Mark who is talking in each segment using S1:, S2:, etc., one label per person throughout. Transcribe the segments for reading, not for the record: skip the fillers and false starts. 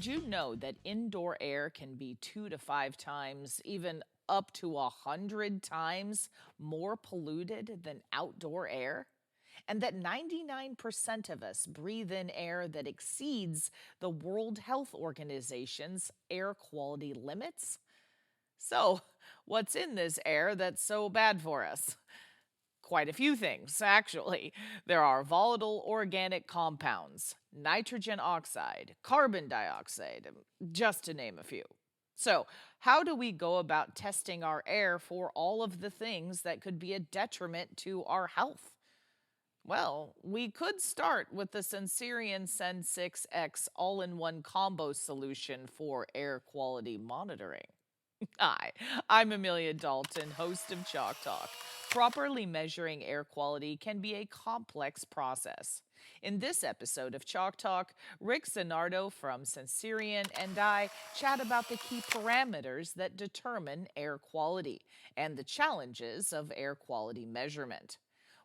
S1: Did you know that indoor air can be 2 to 5 times, even up to 100 times more polluted than outdoor air? And that 99% of us breathe in air that exceeds the World Health Organization's air quality limits? So, what's in this air that's so bad for us? Quite a few things, actually. There are volatile organic compounds, nitrogen oxide, carbon dioxide, just to name a few. So, how do we go about testing our air for all of the things that could be a detriment to our health? Well, we could start with the Sensirion SEN6X All-in-one combo solution for air quality monitoring. Hi, I'm Amelia Dalton, host of Chalk Talk. Properly measuring air quality can be a complex process. In this episode of Chalk Talk, Rick Zanardo from Sensirion and I chat about the key parameters that determine air quality and the challenges of air quality measurement.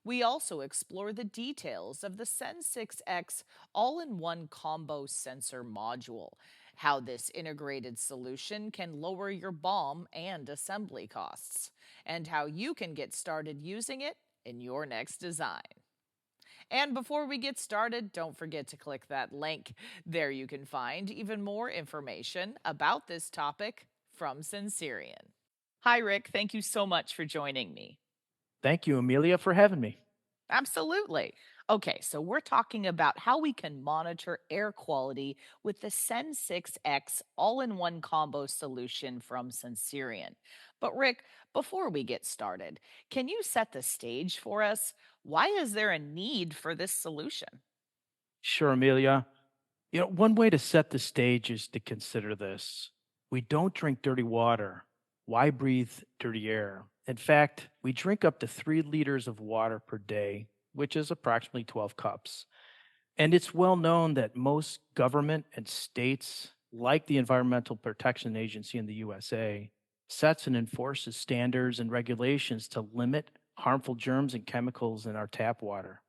S1: We also explore the details of the SEN6X all-in-one combo sensor module, how this integrated solution can lower your BOM and assembly costs, and how you can get started using it in your next design. And before we get started, don't forget to click that link. There you can find even more information about this topic from Sensirion. Hi, Rick. Thank you so much for joining me.
S2: Thank you, Amelia, for having me.
S1: Absolutely. Okay, so we're talking about how we can monitor air quality with the Sen6X all-in-one combo solution from Sensirion. But Rick, before we get started, can you set the stage for us? Why is there a need for this solution?
S2: Sure, Amelia. One way to set the stage is to consider this. We don't drink dirty water. Why breathe dirty air? In fact, we drink up to 3 liters of water per day, which is approximately 12 cups. And it's well known that most government and states, like the Environmental Protection Agency in the USA, sets and enforces standards and regulations to limit harmful germs and chemicals in our tap water.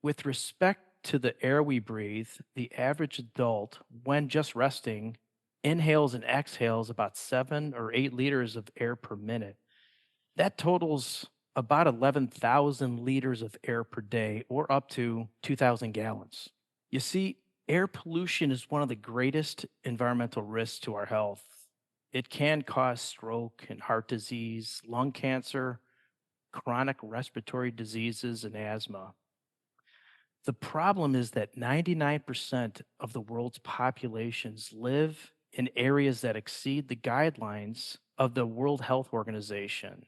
S2: With respect to the air we breathe, the average adult, when just resting, inhales and exhales about 7 or 8 liters of air per minute. That totals about 11,000 liters of air per day, or up to 2,000 gallons. You see, air pollution is one of the greatest environmental risks to our health. It can cause stroke and heart disease, lung cancer, chronic respiratory diseases, and asthma. The problem is that 99% of the world's populations live in areas that exceed the guidelines of the World Health Organization.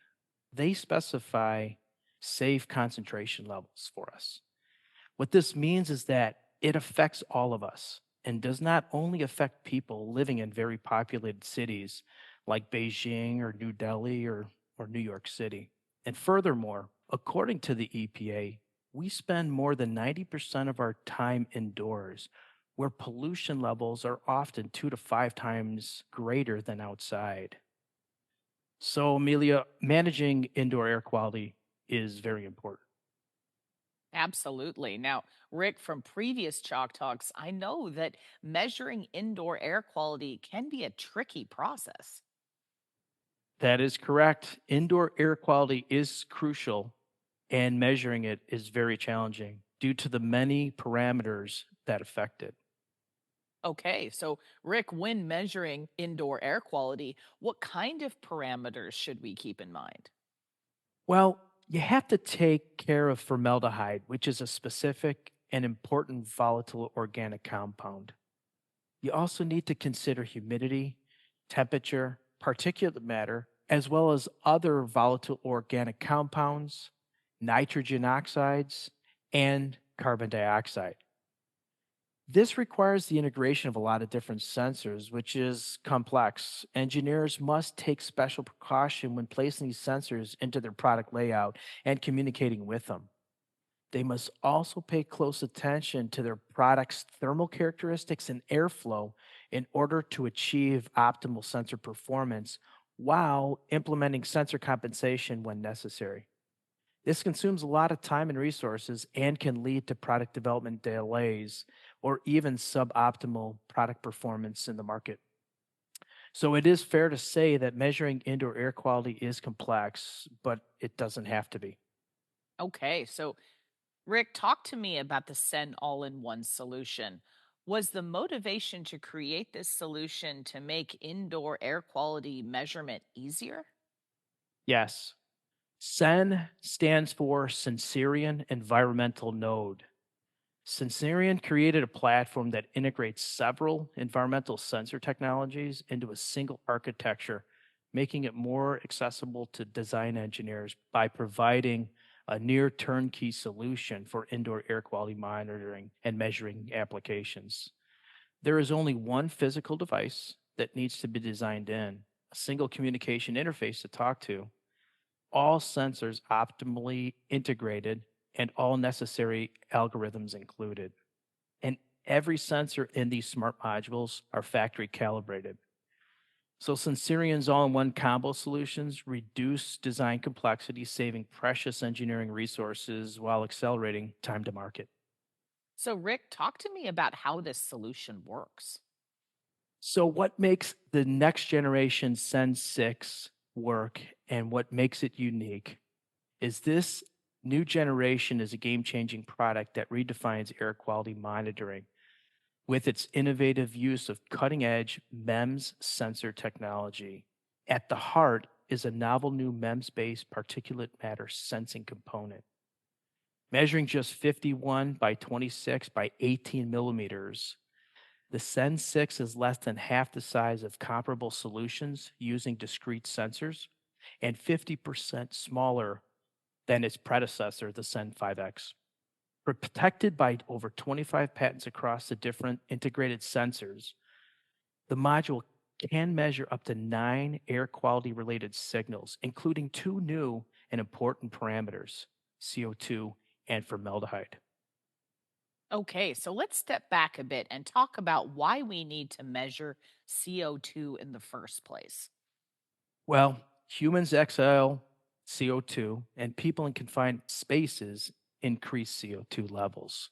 S2: They specify safe concentration levels for us. What this means is that it affects all of us and does not only affect people living in very populated cities like Beijing or New Delhi or New York City. And furthermore, according to the EPA, we spend more than 90% of our time indoors, where pollution levels are often 2 to 5 times greater than outside. So, Amelia, managing indoor air quality is very important.
S1: Absolutely. Now, Rick, from previous Chalk Talks, I know that measuring indoor air quality can be a tricky process.
S2: That is correct. Indoor air quality is crucial, and measuring it is very challenging due to the many parameters that affect it.
S1: Okay, so Rick, when measuring indoor air quality, what kind of parameters should we keep in mind?
S2: Well, you have to take care of formaldehyde, which is a specific and important volatile organic compound. You also need to consider humidity, temperature, particulate matter, as well as other volatile organic compounds, nitrogen oxides, and carbon dioxide. This requires the integration of a lot of different sensors, which is complex. Engineers must take special precaution when placing these sensors into their product layout and communicating with them. They must also pay close attention to their product's thermal characteristics and airflow in order to achieve optimal sensor performance while implementing sensor compensation when necessary. This consumes a lot of time and resources and can lead to product development delays, or even suboptimal product performance in the market. So it is fair to say that measuring indoor air quality is complex, but it doesn't have to be.
S1: Okay, so Rick, talk to me about the SEN all-in-one solution. Was the motivation to create this solution to make indoor air quality measurement easier?
S2: Yes. SEN stands for Sensirion Environmental Node. Sensirion created a platform that integrates several environmental sensor technologies into a single architecture, making it more accessible to design engineers by providing a near turnkey solution for indoor air quality monitoring and measuring applications. There is only one physical device that needs to be designed in, a single communication interface to talk to, all sensors optimally integrated, and all necessary algorithms included. And every sensor in these smart modules are factory calibrated. So Sensirion's all-in-one combo solutions reduce design complexity, saving precious engineering resources while accelerating time to market.
S1: So, Rick, talk to me about how this solution works.
S2: So what makes the next generation Sen 6 work and what makes it unique is this new generation is a game-changing product that redefines air quality monitoring with its innovative use of cutting-edge MEMS sensor technology. At the heart is a novel new MEMS-based particulate matter sensing component. Measuring just 51 by 26 by 18 millimeters, the Sen 6 is less than half the size of comparable solutions using discrete sensors and 50% smaller than its predecessor, the Sen 5X. Protected by over 25 patents across the different integrated sensors, the module can measure up to 9 air quality related signals, including two new and important parameters, CO2 and formaldehyde.
S1: Okay, so let's step back a bit and talk about why we need to measure CO2 in the first place.
S2: Well, humans exhale CO2, and people in confined spaces increase CO2 levels.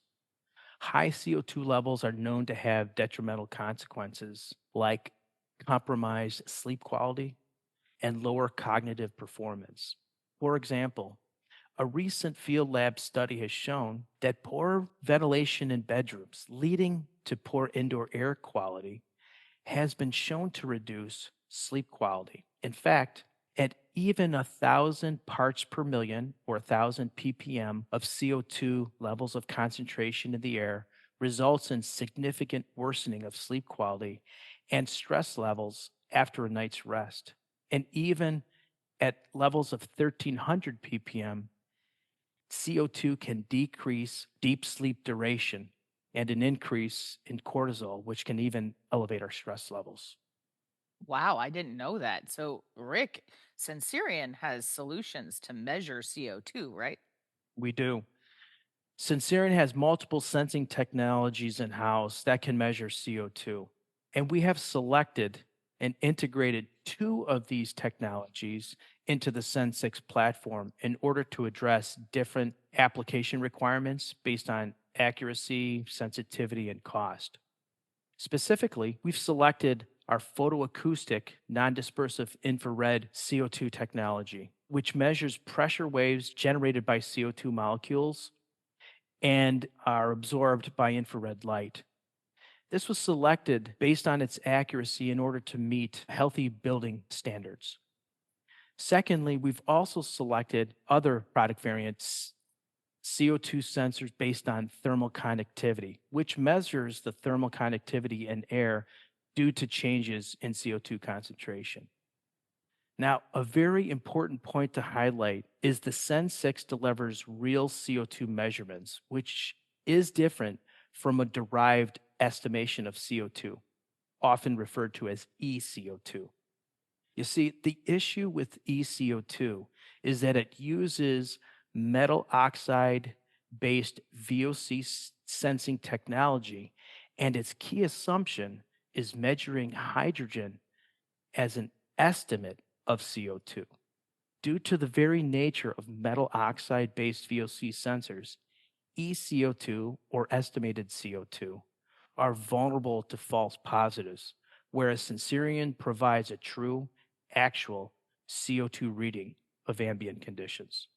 S2: High CO2 levels are known to have detrimental consequences like compromised sleep quality and lower cognitive performance. For example, a recent field lab study has shown that poor ventilation in bedrooms, leading to poor indoor air quality, has been shown to reduce sleep quality. In fact, at even 1,000 parts per million or 1,000 ppm of CO2 levels of concentration in the air results in significant worsening of sleep quality and stress levels after a night's rest. And even at levels of 1,300 ppm, CO2 can decrease deep sleep duration and an increase in cortisol, which can even elevate our stress levels.
S1: Wow, I didn't know that. So, Rick, Sensirion has solutions to measure CO2, right?
S2: We do. Sensirion has multiple sensing technologies in house that can measure CO2. And we have selected and integrated two of these technologies into the Sen 6 platform in order to address different application requirements based on accuracy, sensitivity, and cost. Specifically, we've selected our photoacoustic non-dispersive infrared CO2 technology, which measures pressure waves generated by CO2 molecules and are absorbed by infrared light. This was selected based on its accuracy in order to meet healthy building standards. Secondly, we've also selected other product variants CO2 sensors based on thermal conductivity, which measures the thermal conductivity in air due to changes in CO2 concentration. Now, a very important point to highlight is the Sen 6 delivers real CO2 measurements, which is different from a derived estimation of CO2, often referred to as eCO2. You see, the issue with eCO2 is that it uses metal oxide based VOC sensing technology, and its key assumption is measuring hydrogen as an estimate of CO2. Due to the very nature of metal oxide based VOC sensors, eCO2 or estimated CO2 are vulnerable to false positives, whereas Sensirion provides a true, actual CO2 reading of ambient conditions.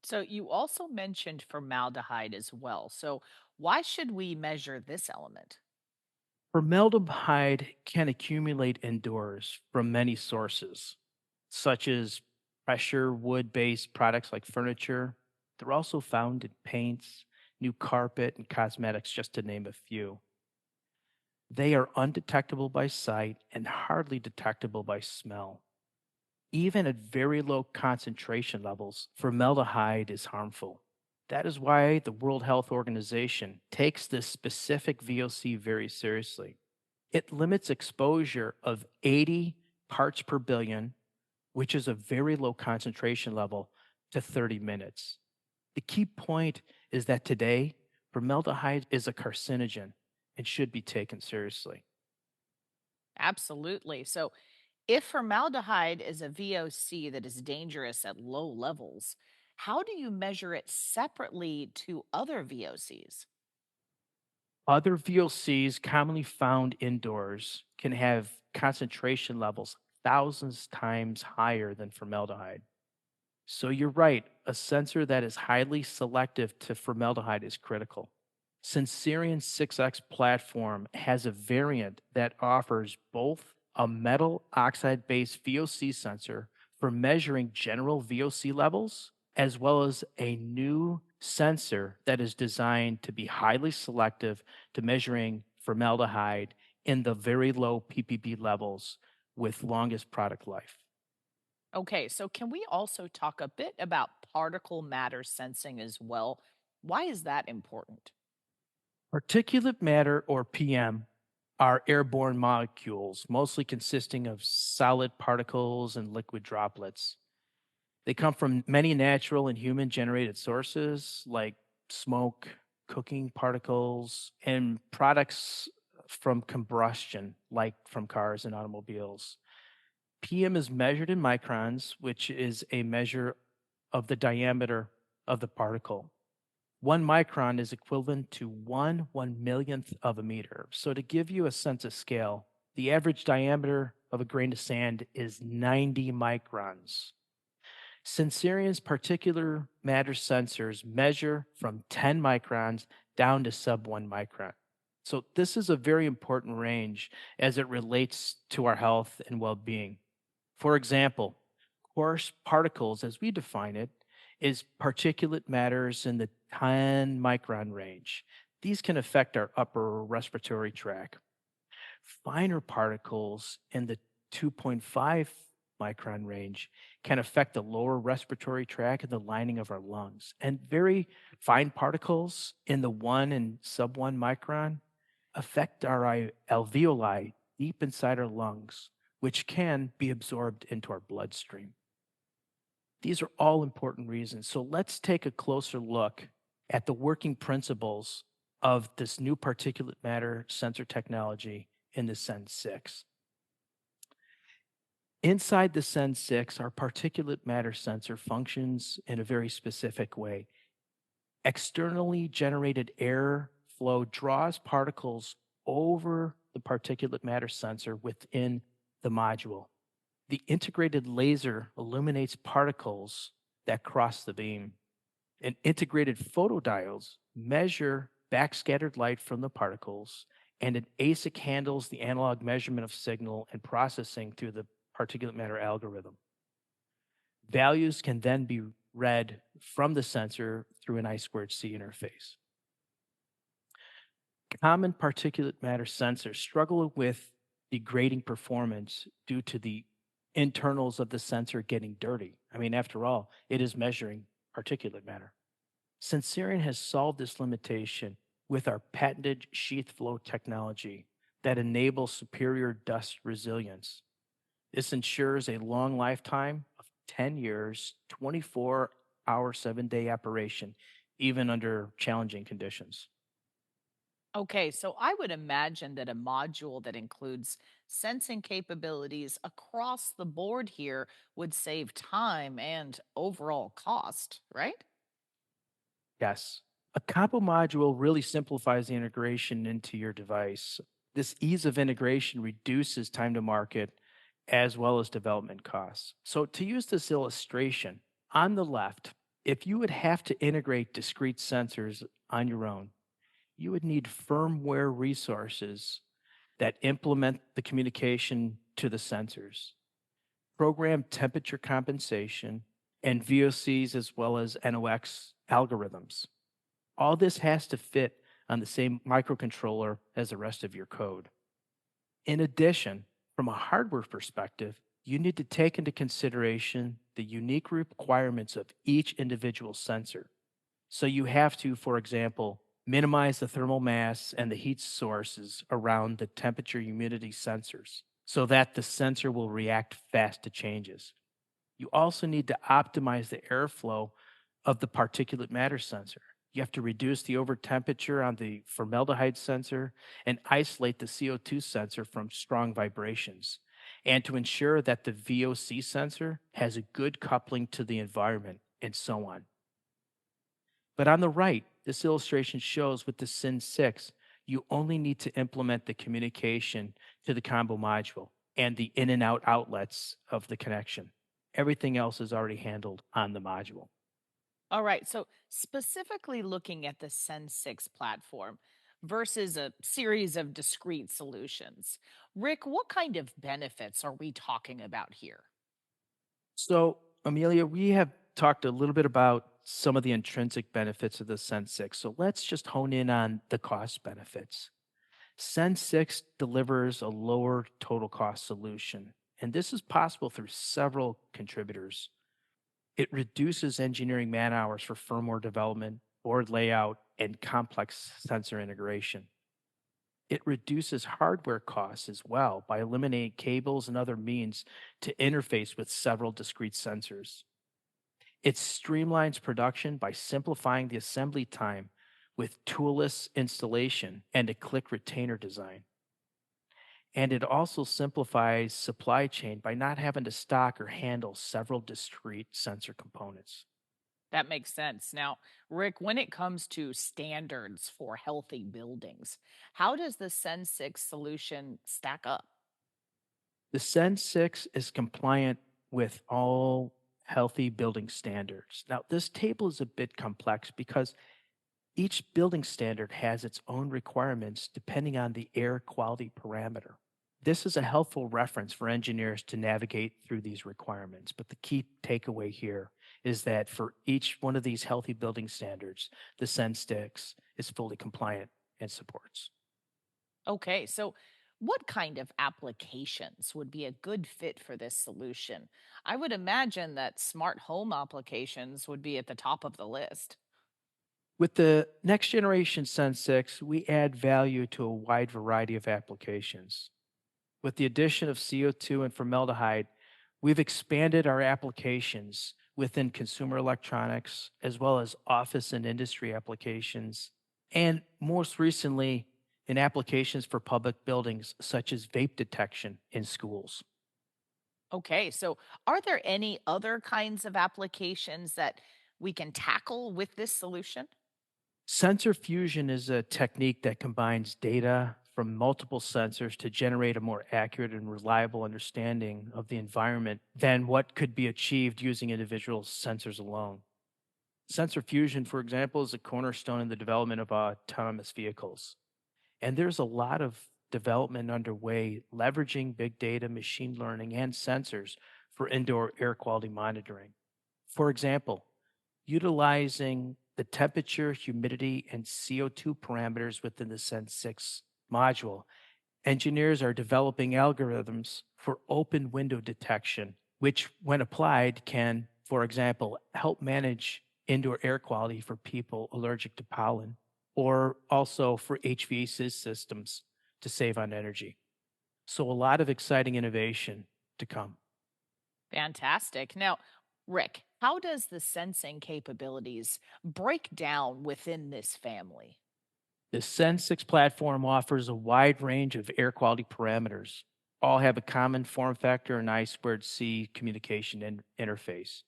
S1: So you also mentioned formaldehyde as well. So why should we measure this element?
S2: Formaldehyde can accumulate indoors from many sources, such as pressure wood based products like furniture. They're also found in paints, new carpet, and cosmetics, just to name a few. They are undetectable by sight and hardly detectable by smell. Even at very low concentration levels, formaldehyde is harmful. That is why the World Health Organization takes this specific VOC very seriously. It limits exposure of 80 parts per billion, which is a very low concentration level, to 30 minutes. The key point is that today, formaldehyde is a carcinogen and should be taken seriously.
S1: Absolutely. So if formaldehyde is a VOC that is dangerous at low levels, how do you measure it separately to other VOCs?
S2: Other VOCs commonly found indoors can have concentration levels thousands times higher than formaldehyde. So you're right, a sensor that is highly selective to formaldehyde is critical. Sensirion 6X platform has a variant that offers both a metal oxide based VOC sensor for measuring general VOC levels, as well as a new sensor that is designed to be highly selective to measuring formaldehyde in the very low ppb levels with longest product life.
S1: Okay, so can we also talk a bit about particle matter sensing as well? Why is that important?
S2: Particulate matter, or PM, are airborne molecules, mostly consisting of solid particles and liquid droplets. They come from many natural and human generated sources like smoke, cooking particles, and products from combustion, like from cars and automobiles. PM is measured in microns, which is a measure of the diameter of the particle. 1 micron is equivalent to 1/1 millionth of a meter. So, to give you a sense of scale, the average diameter of a grain of sand is 90 microns. Sensirion's particular matter sensors measure from 10 microns down to sub 1 micron. So, this is a very important range as it relates to our health and well being. For example, coarse particles, as we define it, is particulate matters in the 10 micron range. These can affect our upper respiratory tract. Finer particles in the 2.5 micron range can affect the lower respiratory tract and the lining of our lungs. And very fine particles in the 1 and sub 1 micron affect our alveoli deep inside our lungs, which can be absorbed into our bloodstream. These are all important reasons. So let's take a closer look at the working principles of this new particulate matter sensor technology in the SEN6. Inside the SEN6, our particulate matter sensor functions in a very specific way. Externally generated air flow draws particles over the particulate matter sensor within the module. The integrated laser illuminates particles that cross the beam, and integrated photodiodes measure backscattered light from the particles, and an ASIC handles the analog measurement of signal and processing through the particulate matter algorithm. Values can then be read from the sensor through an I2C interface. Common particulate matter sensors struggle with degrading performance due to the internals of the sensor getting dirty. I mean, after all, it is measuring particulate matter. Sensirion has solved this limitation with our patented sheath flow technology that enables superior dust resilience. This ensures a long lifetime of 10 years, 24-hour, 7-day operation, even under challenging conditions.
S1: Okay, so I would imagine that a module that includes sensing capabilities across the board here would save time and overall cost, right?
S2: Yes. A combo module really simplifies the integration into your device. This ease of integration reduces time to market as well as development costs. So, to use this illustration, on the left, if you would have to integrate discrete sensors on your own, you would need firmware resources that implement the communication to the sensors, program temperature compensation, and VOCs as well as NOx algorithms. All this has to fit on the same microcontroller as the rest of your code. In addition, from a hardware perspective, you need to take into consideration the unique requirements of each individual sensor. So you have to, for example, minimize the thermal mass and the heat sources around the temperature humidity sensors so that the sensor will react fast to changes. You also need to optimize the airflow of the particulate matter sensor. You have to reduce the over temperature on the formaldehyde sensor and isolate the CO2 sensor from strong vibrations, and to ensure that the VOC sensor has a good coupling to the environment, and so on. But on the right, this illustration shows with the SEN6, you only need to implement the communication to the combo module and the in and out outlets of the connection. Everything else is already handled on the module.
S1: All right. So, specifically looking at the Sen6 platform versus a series of discrete solutions, Rick, what kind of benefits are we talking about here?
S2: So, Amelia, we have talked a little bit about some of the intrinsic benefits of the Sen6. So let's just hone in on the cost benefits. Sen6 delivers a lower total cost solution, and this is possible through several contributors. It reduces engineering man hours for firmware development, board layout, and complex sensor integration. It reduces hardware costs as well by eliminating cables and other means to interface with several discrete sensors. It streamlines production by simplifying the assembly time with toolless installation and a click retainer design. And it also simplifies supply chain by not having to stock or handle several discrete sensor components.
S1: That makes sense. Now, Rick, when it comes to standards for healthy buildings, how does the Sen6 solution stack up?
S2: The Sen6 is compliant with all healthy building standards. Now, this table is a bit complex because each building standard has its own requirements depending on the air quality parameter. This is a helpful reference for engineers to navigate through these requirements. But the key takeaway here is that for each one of these healthy building standards, the Sen6 is fully compliant and supports.
S1: Okay, so what kind of applications would be a good fit for this solution? I would imagine that smart home applications would be at the top of the list.
S2: With the next generation Sen6, we add value to a wide variety of applications. With the addition of CO2 and formaldehyde, we've expanded our applications within consumer electronics as well as office and industry applications, and most recently in applications for public buildings such as vape detection in schools.
S1: Okay, so are there any other kinds of applications that we can tackle with this solution?
S2: Sensor fusion is a technique that combines data from multiple sensors to generate a more accurate and reliable understanding of the environment than what could be achieved using individual sensors alone. Sensor fusion, for example, is a cornerstone in the development of autonomous vehicles. And there's a lot of development underway leveraging big data, machine learning, and sensors for indoor air quality monitoring. For example, utilizing the temperature, humidity, and CO2 parameters within the Sense6 module, engineers are developing algorithms for open window detection, which, when applied, can, for example, help manage indoor air quality for people allergic to pollen, or also for HVAC systems to save on energy. So, a lot of exciting innovation to come.
S1: Fantastic. Now, Rick, how does the sensing capabilities break down within this family?
S2: The Sen6 platform offers a wide range of air quality parameters. All have a common form factor and I2C communication interface.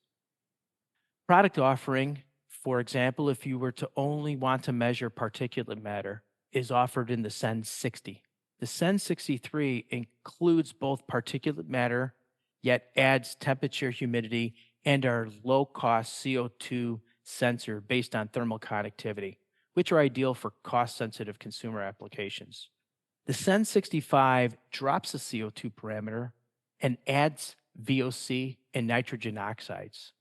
S2: Product offering For example, if you were to only want to measure particulate matter, is offered in the SEN60. The SEN63 includes both particulate matter, yet adds temperature, humidity, and our low-cost CO2 sensor based on thermal conductivity, which are ideal for cost-sensitive consumer applications. The SEN65 drops the CO2 parameter and adds VOC and nitrogen oxides.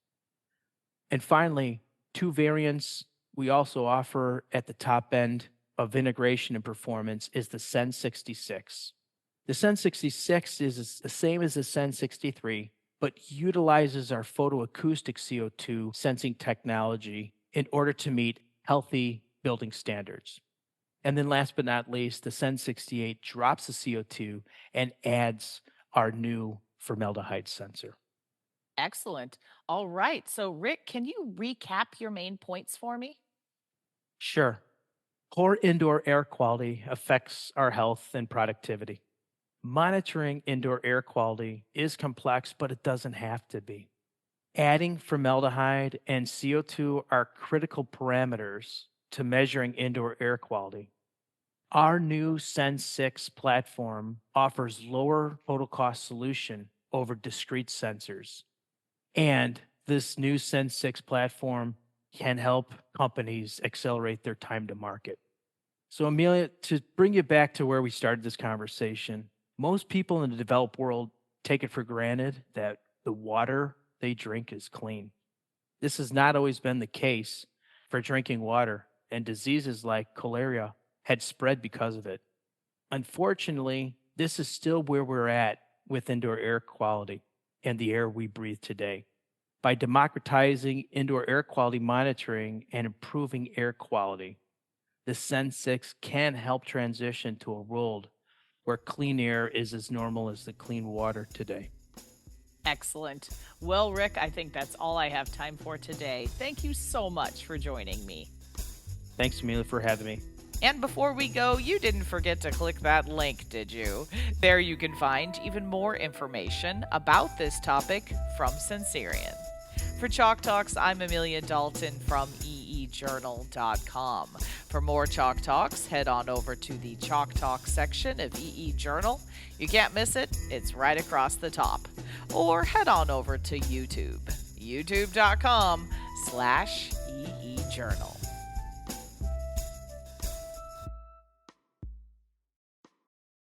S2: And finally, two variants we also offer at the top end of integration and performance is the SEN66. The SEN66 is the same as the SEN63, but utilizes our photoacoustic CO2 sensing technology in order to meet healthy building standards. And then last but not least, the SEN68 drops the CO2 and adds our new formaldehyde sensor.
S1: Excellent. All right. So, Rick, can you recap your main points for me?
S2: Sure. Poor indoor air quality affects our health and productivity. Monitoring indoor air quality is complex, but it doesn't have to be. Adding formaldehyde and CO2 are critical parameters to measuring indoor air quality. Our new SEN6 platform offers lower total cost solution over discrete sensors. And this new SEN6 platform can help companies accelerate their time to market. So, Amelia, to bring you back to where we started this conversation, most people in the developed world take it for granted that the water they drink is clean. This has not always been the case for drinking water, and diseases like cholera had spread because of it. Unfortunately, this is still where we're at with indoor air quality and the air we breathe today. By democratizing indoor air quality monitoring and improving air quality, the SEN6 can help transition to a world where clean air is as normal as the clean water today.
S1: Excellent. Well, Rick, I think that's all I have time for today. Thank you so much for joining me.
S2: Thanks, Amelia, for having me.
S1: And before we go, you didn't forget to click that link, did you? There you can find even more information about this topic from Sensirion. For Chalk Talks, I'm Amelia Dalton from eejournal.com. For more Chalk Talks, head on over to the Chalk Talk section of EE Journal. You can't miss it, it's right across the top. Or head on over to YouTube, youtube.com/EE Journal.